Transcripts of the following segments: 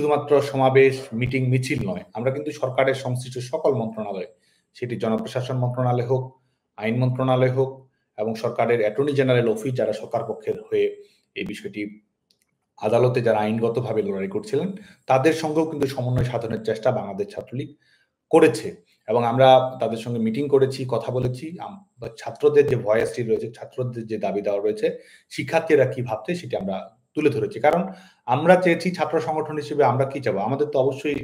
শুধুমাত্র সমাবেশ, মিটিং, মিছিল নয়। আমরা কিন্তু সরকারের সংশ্লিষ্ট সকল মন্ত্রণালয়, সেটি জনপ্রশাসন মন্ত্রণালয় হোক, আইন মন্ত্রণালয় হোক এবং সরকারের অ্যাটর্নি জেনারেল অফিস যারা সরকার পক্ষের হয়ে এই বিষয়টি আদালতে যারা আইনগতভাবে লড়াই করছিলেন, তাদের সঙ্গেও কিন্তু সমন্বয় সাধনের চেষ্টা বাংলাদেশ ছাত্রলীগ করেছে এবং আমরা তাদের সঙ্গে মিটিং করেছি, কথা বলেছি। ছাত্রদের যে ভয়েসটি রয়েছে, ছাত্রদের যে দাবি-দাওয়া রয়েছে, শিক্ষার্থীরা কি ভাবছে সেটি আমরা তুলে ধরেছি। কারণ আমরা চেয়েছি ছাত্র সংগঠন হিসেবে আমরা কি চাবো? আমাদের তো অবশ্যই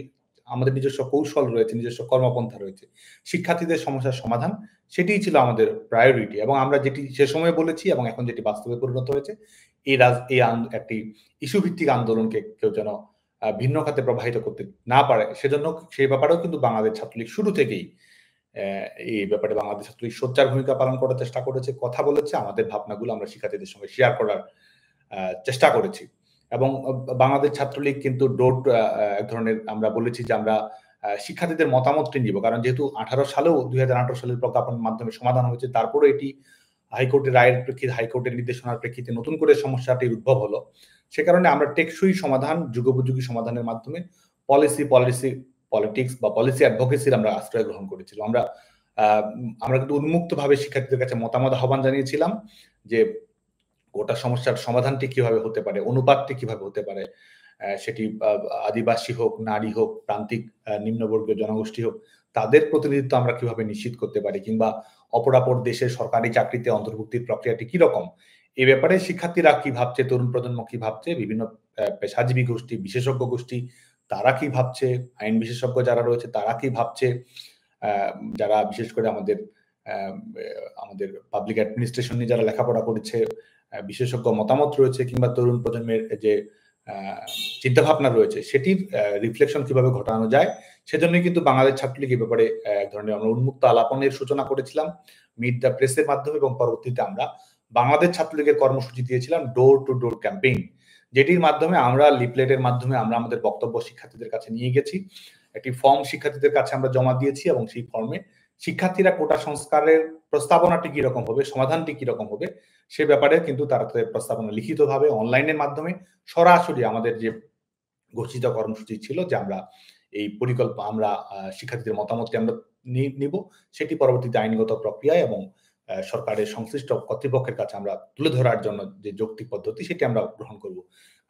আমাদের নিজস্ব কৌশল রয়েছে, নিজস্ব কর্মপন্থা রয়েছে। শিক্ষার্থীদের সমস্যার সমাধান সেটিই ছিল আমাদের প্রায়োরিটি এবং আমরা যেটি সে সময় বলেছি এবং এখন যেটি বাস্তবে পরিণত হয়েছে, এই একটি ইস্যু ভিত্তিক আন্দোলনকে কেউ যেন ভিন্ন খাতে প্রবাহিত করতে না পারে, সেজন্য সেই ব্যাপারেও কিন্তু বাংলাদেশ ছাত্রলীগ শুরু থেকেই এই ব্যাপারে বাংলাদেশ ছাত্রলীগ সোচ্চার ভূমিকা পালন করার চেষ্টা করেছে, কথা বলেছে, আমাদের ভাবনাগুলো আমরা শিক্ষার্থীদের সঙ্গে শেয়ার করার চেষ্টা করেছি। এবং বাংলাদেশ ছাত্রলীগ কিন্তু এক ধরনের আমরা বলেছি যে আমরা শিক্ষার্থীদের মতামতটি নিব। কারণ যেহেতু 2018 সালের প্রজ্ঞাপনের মাধ্যমে সমাধান হয়েছে, তারপরেও এটি হাইকোর্টের রায়ের প্রেক্ষিতে, হাইকোর্টের নির্দেশনার প্রেক্ষিতে নতুন করে সমস্যাটির উদ্ভব হলো। সে কারণে আমরা টেকসই সমাধান, যুগোপযোগী সমাধানের মাধ্যমে পলিটিক্স বা পলিসি অ্যাডভোকেসির আমরা আশ্রয় গ্রহণ করেছিলাম। আমরা কিন্তু উন্মুক্তভাবে শিক্ষার্থীদের কাছে মতামত আহ্বান জানিয়েছিলাম যে গোটা সমস্যার সমাধানটি কিভাবে হতে পারে, অনুপাতটি কিভাবে হতে পারে, সেটি আদিবাসী হোক, নারী হোক, প্রান্তিক নিম্নবর্গীয় জনগোষ্ঠী হোক, তাদের প্রতিনিধিত্ব আমরা কিভাবে নিশ্চিত করতে পারি, কিংবা অপরাপর দেশের সরকারি চাকরিতে অন্তর্ভুক্তির প্রক্রিয়াটি কিরকম, এই ব্যাপারে শিক্ষার্থীরা কি ভাবছে, তরুণ প্রজন্ম কি ভাবছে, বিভিন্ন পেশাজীবী গোষ্ঠী, বিশেষজ্ঞ গোষ্ঠী তারা কি ভাবছে, আইন বিশেষজ্ঞ যারা রয়েছে তারা কি ভাবছে, যারা বিশেষ করে আমাদের পাবলিক অ্যাডমিনিস্ট্রেশন নিয়ে যারা লেখাপড়া করেছে, বিশেষজ্ঞ মতামত রয়েছে, কিংবা তরুণ প্রজন্মের যে চিন্তাভাবনা রয়েছে সেটির রিফ্লেকশন কিভাবে ঘটানো যায়, সেজন্যই কিন্তু বাংলাদেশ ছাত্রলীগ এই ব্যাপারে এক ধরনের আমরা উন্মুক্ত আলাপনের সূচনা করেছিলাম মিট দ্য প্রেসের মাধ্যমে, এবং পরবর্তীতে আমরা বাংলাদেশ ছাত্রলীগের কর্মসূচি দিয়েছিলাম ডোর টু ডোর ক্যাম্পেইন, যেটির মাধ্যমে আমরা লিফলেটের মাধ্যমে আমরা আমাদের বক্তব্য শিক্ষার্থীদের কাছে নিয়ে গেছি। একটি ফর্ম শিক্ষার্থীদের কাছে আমরা জমা দিয়েছি এবং সেই ফর্মে শিক্ষার্থীরা কোটা সংস্কারের প্রস্তাবনাটি কিরকম হবে, সমাধানটি কিরকম হবে, সে ব্যাপারে কিন্তু তারা তাদের প্রস্তাবনা লিখিতভাবে অনলাইনের মাধ্যমে সরাসরি আমাদের যে ঘোষিত কর্মসূচি ছিল যে আমরা এই আমরা শিক্ষার্থীদের মতামতকে আমরা নিব, সেটি পরবর্তীতে আইনগত প্রক্রিয়ায় এবং সরকারের সংশ্লিষ্ট কর্তৃপক্ষের কাছে আমরা তুলে ধরার জন্য যে যৌক্তিক পদ্ধতি সেটি আমরা গ্রহণ করব।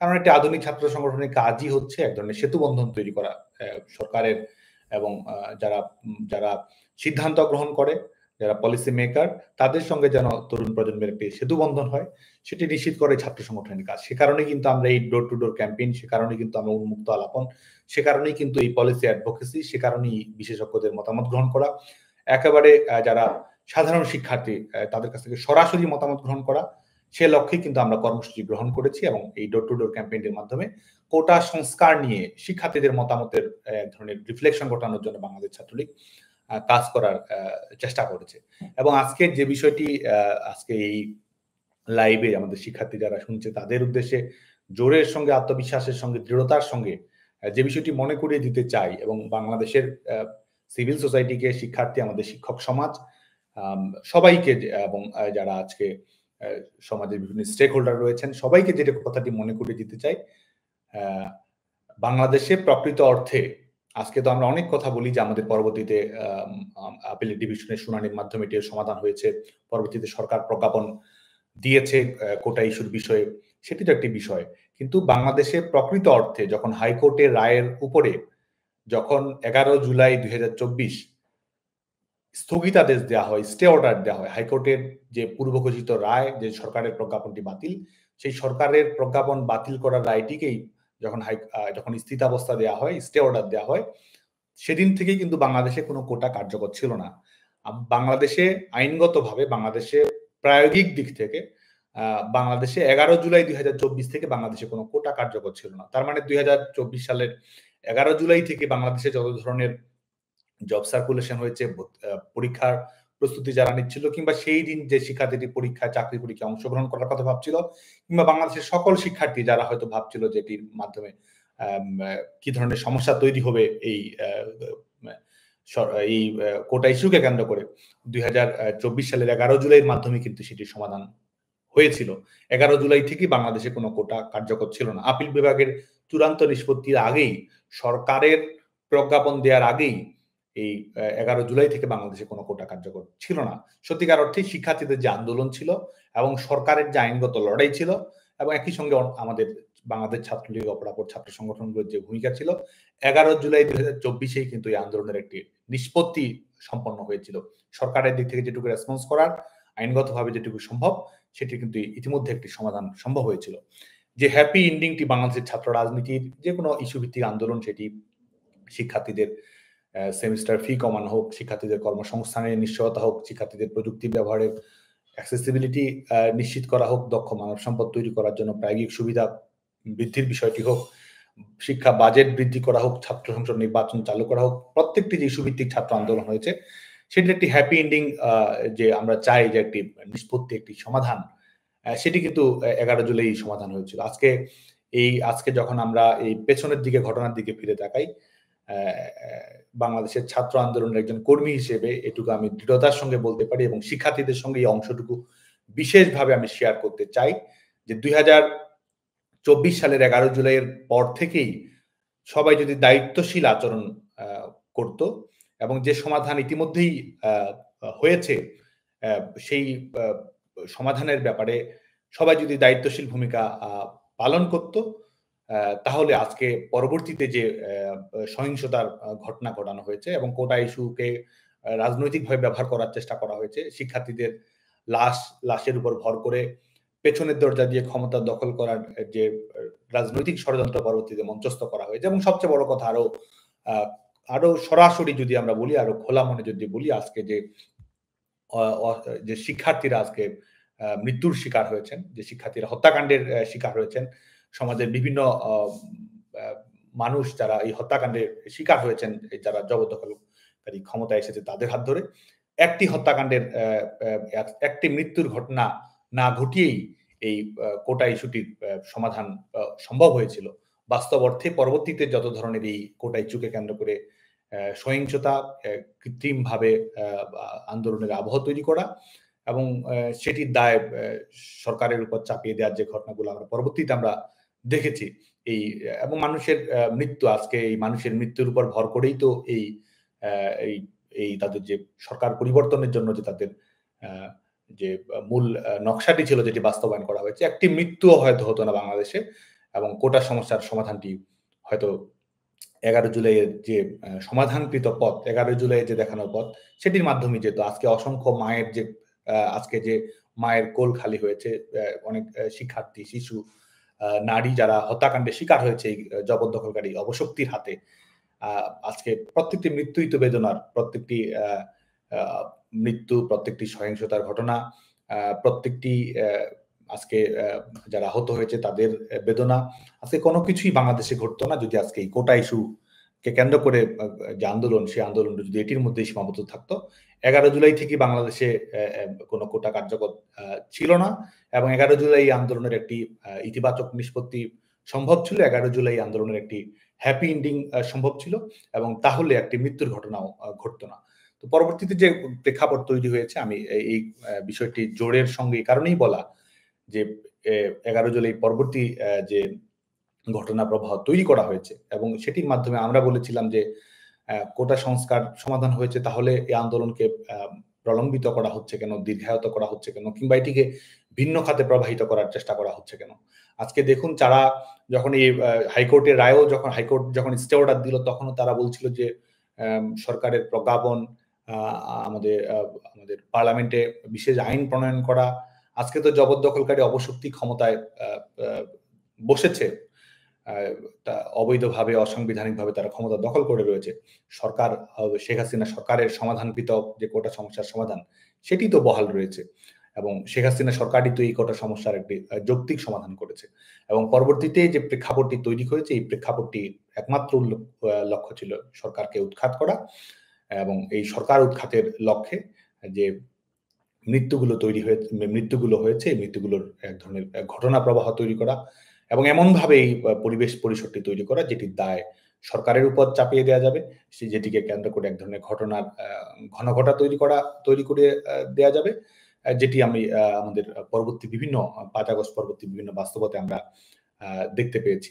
কারণ একটি আধুনিক ছাত্র সংগঠনের কাজই হচ্ছে এক ধরনের সেতু বন্ধন তৈরি করা সরকারের এবং যারা সিদ্ধান্ত গ্রহণ করে, যারা পলিসি মেকার, তাদের সঙ্গে যেন তরুণ প্রজন্মের একটি সেতু বন্ধন হয়, সেটি নিশ্চিত করে ছাত্র সংগঠনের কাজ। সে কারণে কিন্তু আমরা এই ডোর টু ডোর ক্যাম্পেইন, সে কারণে কিন্তু আমরা উন্মুক্ত আলাপন, সে কারণেই কিন্তু এই পলিসি অ্যাডভোকেসি, সে কারণেই বিশেষজ্ঞদের মতামত গ্রহণ করা, একেবারে যারা সাধারণ শিক্ষার্থী তাদের কাছ থেকে সরাসরি মতামত গ্রহণ করা, সে লক্ষ্যে কিন্তু আমরা কর্মসূচি গ্রহণ করেছি এবং এই ডোর টু ডোর ক্যাম্পেইনের মাধ্যমে কোটা সংস্কার নিয়ে শিক্ষার্থীদের মতামতের এক ধরনের রিফ্লেকশন ঘটানোর জন্য বাংলাদেশ ছাত্রলীগ কাজ করার চেষ্টা করেছে। এবং আজকে যে বিষয়টি আজকে এই লাইভে আমাদের শিক্ষার্থী যারা শুনছে তাদের উদ্দেশ্যে জোরের সঙ্গে, আত্মবিশ্বাসের সঙ্গে, দৃঢ়তার সঙ্গে যে বিষয়টি মনে করিয়ে দিতে চাই, এবং বাংলাদেশের সিভিল সোসাইটিকে, শিক্ষার্থী, আমাদের শিক্ষক সমাজ, সবাইকে এবং যারা আজকে সমাজের বিভিন্ন স্টেক হোল্ডার রয়েছেন সবাইকে যেটা কথাটি মনে করিয়ে দিতে চাই, বাংলাদেশে প্রকৃত অর্থে আজকে তো আমরা অনেক কথা বলি যে আমাদের পরবর্তীতে আপিলের ডিভিশনের শুনানির মাধ্যমে এটির সমাধান হয়েছে, পরবর্তীতে সরকার প্রজ্ঞাপন দিয়েছে কোটা ইস্যুর বিষয়ে, সেটি তো একটি বিষয়। কিন্তু বাংলাদেশে প্রকৃত অর্থে যখন হাইকোর্টের রায়ের উপরে যখন 11 জুলাই 2024 স্থগিতাদেশ দেওয়া হয়, স্টে অর্ডার দেওয়া হয়, হাইকোর্টের যে পূর্ব ঘোষিত রায় যে সরকারের প্রজ্ঞাপনটি বাতিল, সেই সরকারের প্রজ্ঞাপন বাতিল করার রায়টিকেই যখন স্থিতাবস্থা দেওয়া হয়, স্টে অর্ডার দেওয়া হয়, সেদিন থেকেই কিন্তু বাংলাদেশে কোনো কোটা কার্যকর ছিল না। বাংলাদেশে আইনগতভাবে, বাংলাদেশে প্রায়োগিক দিক থেকে বাংলাদেশে 11 জুলাই 2024 থেকে বাংলাদেশে কোনো কোটা কার্যকর ছিল না। তার মানে 2024 সালের 11 জুলাই থেকে বাংলাদেশে যত ধরনের জব সার্কুলেশন হয়েছে, পরীক্ষার প্রস্তুতি যারা নিচ্ছিল, কিংবা সেই দিন যে শিক্ষার্থীটি পরীক্ষায়, চাকরি পরীক্ষায় অংশগ্রহণ করার কথা ভাবছিল, কিংবা বাংলাদেশের সকল শিক্ষার্থী যারা হয়তো ভাবছিল যে এটির মাধ্যমে কি ধরনের সমস্যা তৈরি হবে এই কোটা ইস্যুকে কেন্দ্র করে, 2024 সালের 11 জুলাইয়ের মাধ্যমে কিন্তু সেটির সমাধান হয়েছিল। 11 জুলাই থেকে বাংলাদেশে কোনো কোটা কার্যকর ছিল না। আপিল বিভাগের চূড়ান্ত নিষ্পত্তির আগেই, সরকারের প্রজ্ঞাপন দেওয়ার আগেই এই ১১ জুলাই থেকে বাংলাদেশে কোনো কোটা কার্যকর ছিল না। সত্যিকার অর্থেই শিক্ষার্থীদের যে আন্দোলন ছিল এবং সরকারের যে আইনগত লড়াই ছিল এবং একই সঙ্গে আমাদের বাংলাদেশ ছাত্রলীগ, অপরাপর ছাত্র সংগঠনগুলোর যে ভূমিকা ছিল, ১১ জুলাই ২০২৪ কিন্তু এই আন্দোলনের একটি নিষ্পত্তি সম্পন্ন হয়েছিল। সরকারের দিক থেকে যেটুকু রেসপন্স করার, আইনগতভাবে যেটুকু সম্ভব, সেটি কিন্তু ইতিমধ্যে একটি সমাধান সম্ভব হয়েছিল। যে হ্যাপি এন্ডিংটি বাংলাদেশের ছাত্র রাজনীতির যেকোনো ইস্যু ভিত্তিক আন্দোলন, সেটি শিক্ষার্থীদের সেমিস্টার ফি কমানো হোক, শিক্ষার্থীদের কর্মসংস্থানের নিশ্চয়তা হোক, শিক্ষার্থীদের প্রযুক্তি ব্যবহারের অ্যাক্সেসিবিলিটি নিশ্চিত করা হোক, দক্ষ মানব সম্পদ তৈরি করার জন্য প্রায়োগিক সুবিধা বৃদ্ধির বিষয়টি হোক, শিক্ষা বাজেট বৃদ্ধি করা হোক, ছাত্র সংসদ নির্বাচন চালু করা হোক, প্রত্যেকটি যে ইস্যু ভিত্তিক ছাত্র আন্দোলন হয়েছে, সেটির একটি হ্যাপি এন্ডিং যে আমরা চাই যে একটি নিষ্পত্তি, একটি সমাধান, সেটি কিন্তু ১১ জুলাই সমাধান হয়েছিল। আজকে যখন আমরা এই পেছনের দিকে ঘটনার দিকে ফিরে তাকাই, বাংলাদেশের ছাত্র আন্দোলনের একজন কর্মী হিসেবে এটুকু আমি দৃঢ়তার সঙ্গে বলতে পারি এবং শিক্ষার্থীদের সঙ্গে এই অংশটুকু বিশেষভাবে আমি শেয়ার করতে চাই যে ২০২৪ সালের ১১ জুলাইয়ের পর থেকেই সবাই যদি দায়িত্বশীল আচরণ করত এবং যে সমাধান ইতিমধ্যেই হয়েছে, সেই সমাধানের ব্যাপারে সবাই যদি দায়িত্বশীল ভূমিকা পালন করত, তাহলে আজকে পরবর্তীতে যে সহিংসতার ঘটনা ঘটানো হয়েছে এবং কোটা ইস্যুকে রাজনৈতিকভাবে ব্যবহার করার চেষ্টা করা হয়েছে, শিক্ষার্থীদের লাশের উপর ভর করে পেছনের দরজা দিয়ে ক্ষমতা দখল করার যে রাজনৈতিক ষড়যন্ত্র পরবর্তীতে মঞ্চস্থ করা হয়েছে, এবং সবচেয়ে বড় কথা আরো সরাসরি যদি আমরা বলি, আরো খোলা মনে যদি বলি, আজকে যে শিক্ষার্থীরা আজকে মৃত্যুর শিকার হয়েছেন, যে শিক্ষার্থীরা হত্যাকাণ্ডের শিকার হয়েছেন, সমাজের বিভিন্ন মানুষ যারা এই হত্যাকাণ্ডের শিকার হয়েছেন, যারা জবরদখলকারী ক্ষমতায় এসেছে তাদের হাত ধরে, একটি হত্যাকাণ্ডের একটি মৃত্যুর ঘটনা না ঘটিয়েই এই কোটা ইস্যুটির সমাধান সম্ভব হয়েছিল। বাস্তব অর্থে পরবর্তীতে যত ধরনের এই কোটা ইস্যুকে কেন্দ্র করে সহিংসতা, কৃত্রিমভাবে আন্দোলনের আবহ তৈরি করা এবং সেটির দায় সরকারের উপর চাপিয়ে দেওয়ার যে ঘটনাগুলো আমরা পরবর্তীতে আমরা দেখেছি, এবং মানুষের মৃত্যু, আজকে এই মানুষের মৃত্যুর উপর ভর করেই তো এই তাদের যে সরকার পরিবর্তনের জন্য যে তাদের যে মূল নকশাটি ছিল, যেটি বাস্তবায়ন করা হয়েছে, একটি মৃত্যুও হয়তো হতো না বাংলাদেশে, এবং কোটা সমস্যার সমাধানটি হয়তো ১১ জুলাইয়ের যে সমাধানকৃত পথ, ১১ জুলাইয়ের যে দেখানো পথ, সেটির মাধ্যমে যেত আজকে অসংখ্য মায়ের যে আজকে যে মায়ের কোল খালি হয়েছে, অনেক শিক্ষার্থী, শিশু, নারী যারা হত্যাকাণ্ডের শিকার হয়েছে এই জবরদখলকারী অবশক্তির হাতে, আজকে প্রত্যেকটি মৃত্যুই তো বেদনার, প্রত্যেকটি মৃত্যু, প্রত্যেকটি সহিংসতার ঘটনা, প্রত্যেকটি আজকে যারা আহত হয়েছে তাদের বেদনা, আজকে কোনো কিছুই বাংলাদেশে ঘটতো না যদি আজকে এই কোটা ইস্যুকে কেন্দ্র করে যে আন্দোলন, সেই আন্দোলনটা যদি এটির মধ্যেই সীমাবদ্ধ থাকতো। ১১ জুলাই থেকে বাংলাদেশে কোনো কোটা কার্যকর ছিল না, এবং ১১ জুলাই আন্দোলনের একটি ইতিবাচক নিষ্পত্তি সম্ভব ছিল, ১১ জুলাই আন্দোলনের একটি হ্যাপি এন্ডিং সম্ভব ছিল, এবং তাহলে একটি মৃত্যুর ঘটনাও ঘটতো না। তো পরবর্তীতে যে প্রেক্ষাপট তৈরি হয়েছে, আমি এই বিষয়টি জোরের সঙ্গে এই কারণেই বলা যে ১১ জুলাই পরবর্তী যে ঘটনা প্রবাহ তৈরি করা হয়েছে, এবং সেটির মাধ্যমে আমরা বলেছিলাম যে কোটা সংস্কার সমাধান হয়েছে, তাহলে এই আন্দোলনকে প্রলম্বিত করা হচ্ছে কেন, দীর্ঘায়িত করা হচ্ছে কেন, কিংবা এটিকে ভিন্ন খাতে প্রবাহিত করার চেষ্টা করা হচ্ছে কেন? আজকে দেখুন, যারা যখন এই হাইকোর্টের রায়ও হাইকোর্ট যখন স্টে অর্ডার দিল, তখনও তারা বলছিল যে সরকারের প্রজ্ঞাপন, আমাদের পার্লামেন্টে বিশেষ আইন প্রণয়ন করা, আজকে তো জবরদখলকারী অবশক্তি ক্ষমতায় বসেছে, অবৈধভাবে, অসাংবিধানিকভাবে তারা ক্ষমতা দখল করে রয়েছে। সরকার, শেখ হাসিনা সরকারের সমাধানকৃত যে কোটা সমস্যার সমাধান, সেটি তো বহাল রয়েছে, এবং শেখ হাসিনা সরকারই তো এই কোটা সমস্যার একটি যৌক্তিক সমাধান করেছে, এবং পরবর্তীতে যে প্রেক্ষাপটটি তৈরি হয়েছে, এই প্রেক্ষাপটটি একমাত্র লক্ষ্য ছিল সরকারকে উৎখাত করা, এবং এই সরকার উৎখাতের লক্ষ্যে যে মৃত্যুগুলো হয়েছে, এই মৃত্যুগুলোর এক ধরনের ঘটনা প্রবাহ তৈরি করা, এবং এমনভাবে এই পরিবেশ পরিসরটি তৈরি করা যেটির দায় সরকারের উপর চাপিয়ে দেওয়া যাবে, যেটিকে কেন্দ্র করে এক ধরনের ঘটনার ঘনঘটা তৈরি করে দেওয়া যাবে, যেটি আমি আমাদের পরবর্তী বিভিন্ন ৫ আগস্ট পরবর্তী বিভিন্ন বাস্তবতায় আমরা দেখতে পেয়েছি।